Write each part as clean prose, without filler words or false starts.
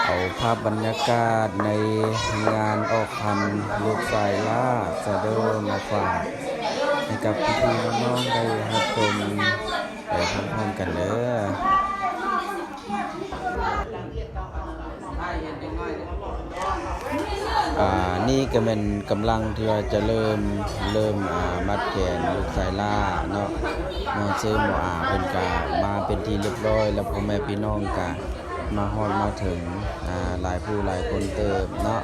เอาภาพบรรยากาศในงานออกพันลูกสายล่าสะเดอมาฝากให้กับพี่ๆน้องๆได้รับชมไปพร้อมๆกันเด้อนี่ก็เป็นกำลังที่ว่าจะเริ่มมัดแขนลูกสายล่าเนาะหมอเซหมอเป็นกามาเป็นที่เรียบร้อยแล้วพ่อแม่พี่น้องกะมาฮอดมาถึงหลายผู้หลายคนเติบเนาะ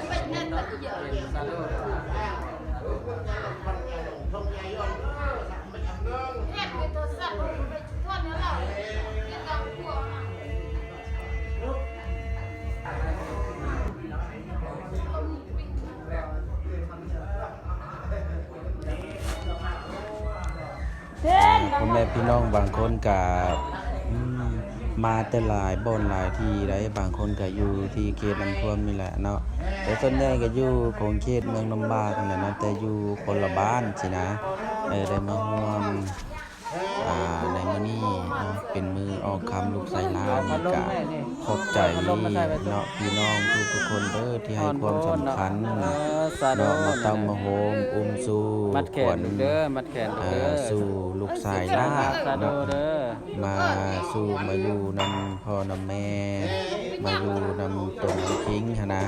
พ่อแม่พี่น้องบางคนกับมาแต่หลายบ่อนหลายที่ได้บางคนก็อยู่ที่เขตน้ำท่วมนี่แหละเนาะแต่ส่วนใหญ่ก็อยู่ของเขตเมืองลำบากนั่นแหละเนาะแต่อยู่คนละบ้านสินะได้มาร่วมในมื้อนี้เนาะเป็นมือออกคำลูกไสลานี่ก็ขอบใจเนาะพี่น้องทุกๆคนเด้อที่ให้ความสำคัญเนาะมาตั้งมาโฮมอุ้มสู่ขวัญสู่ลูกสายลาเนาะมาสู่มาอยู่นำพ่อนำแม่มาอยู่นำตนทิ้งนะ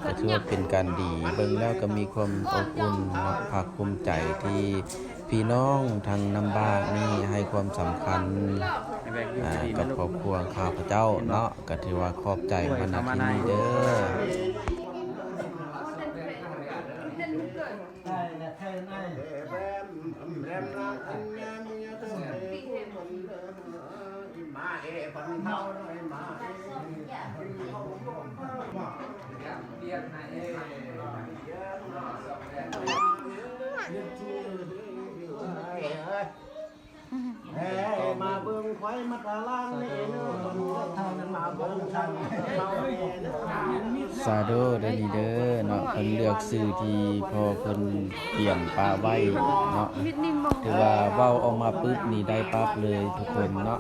ก็ถือว่าเป็นการดีเบิ่งแล้วก็มีความอบอุ่นเนาะภาคภูมิใจที่พี่น้องทางน้ำบ้านนี่ให้ความสำคัญกับครอบครัวข้าพเจ้าเนาะก็ถือว่าขอบใจมาณที่นี้เด้มาเบิ่งควายมาตาล่างนี่เนาะมาเบิ่งทางเราซาโดได้ดีเด้อเนาะเพิ่นเลือกชื่อที่พอเพิ่นเปลี่ยนปลาไว้เนาะถือว่าเว้าออกมาปึ๊บนี่ได้ปั๊บเลยทุกคนเนาะ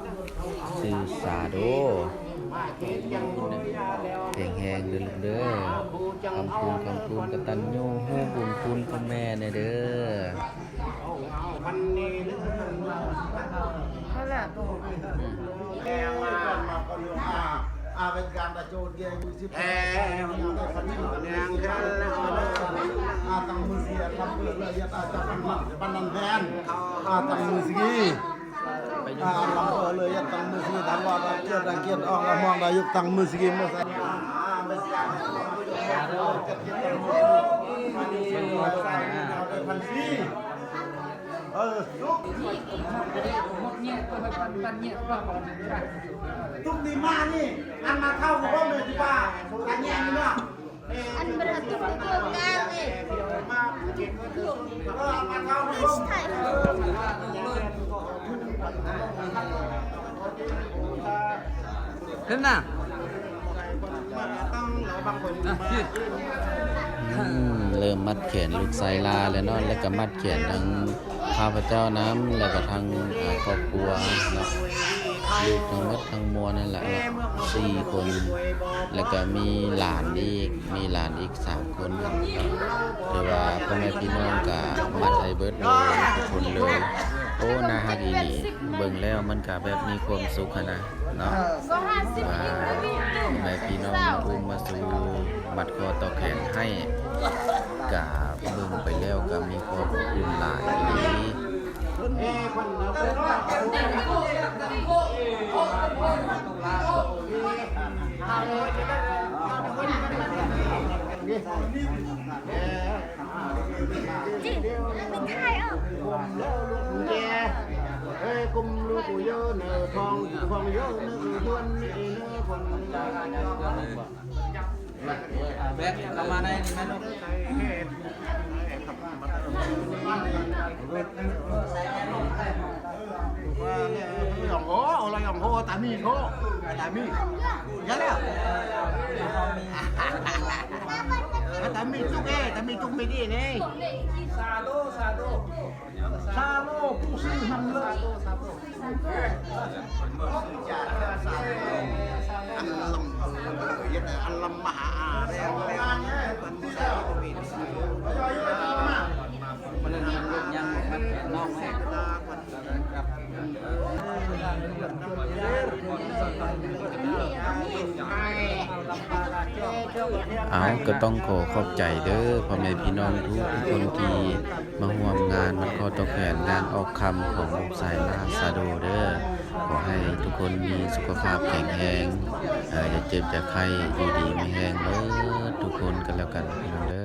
ชื่อซาโดแห้งๆเด้อลูกเด้อคำคูณกตัญญูฮู้บุญคุณพ่อแม่เด้อวันนี้นั่นแหละแม่มาก็เรื่องเป็นการตะโจดเกียร์อยู่ที่แพร่ฟันนี่แดงแค่แล้วตั้งมือเสียทำเพื่อเลยจะปันนันแทนตั้งมือสีลำเพื่อเลยตั้งมือสีทันว่าเกียร์ออกละมองได้ยุบตั้งมือสีมือใส่พันสีทุกนี่มานี่อันมาเข้ากับพ่อแม่ที่บ้านอันนี้นี่เนาะอันเป็นตุ๊กตาแก้วเลยมาเข้ากับพ่อถ่ายขึ้นน่ะต้องเราบางคนเริ่มมัดแขนลูกไซลาแล้วเนาะแล้วก็มัดแขนทั้งข้าพเจ้าน้ำแล้วก็ทางครอบครัวเนาะลูกทั้งหมดทั้งมวลนั่นแหละ4 คนแล้วก็มีหลานอีก3 คนถือว่าพ่อแม่พี่น้องก็มัดไอเบิร์ดเลยทุกคนเลยโอ้น่าฮักอีหลีเบิ่งแล้วมันก็แบบมีความสุขนะเนาะว่าแม่พี่น้องอุ้มมาสู่มัดคอต่อแขนให้กะเบิ่งไปแล้วก็มีความอุ่นหลายจริงเป็นไทยอ่ะกุมลูกเยอะเนื้อทองเยอะเนื้อทวนนี่เนื้อคนแบกกลับมาได้นี่แม่ลูกอย่างโอ้อะไรอย่างโอ้ตามีโอ้ตามียันแล้วตามีจุกตามีจุกไม่ดีนี่ซาโลผู้ซื้อทำเลย อันลง ย็นอัลลัมมหาแรงแรงมันใช่ตัวบินมันเลยมีลูกยังมันน้องแม่กับ เอาก็ต้องขอขอบใจเด้อพ่อแม่พี่น้องทุกคนที่มาร่วมงานมันก็ตกแผนงานออกคำของลูกสายลาซาโดเด้อขอให้ทุกคนมีสุขภาพแข็งแรงอย่าเจ็บอย่าไข้อยู่ดีไม่แห้งเด้อทุกคนกันแล้วกันพี่น้องเด้อ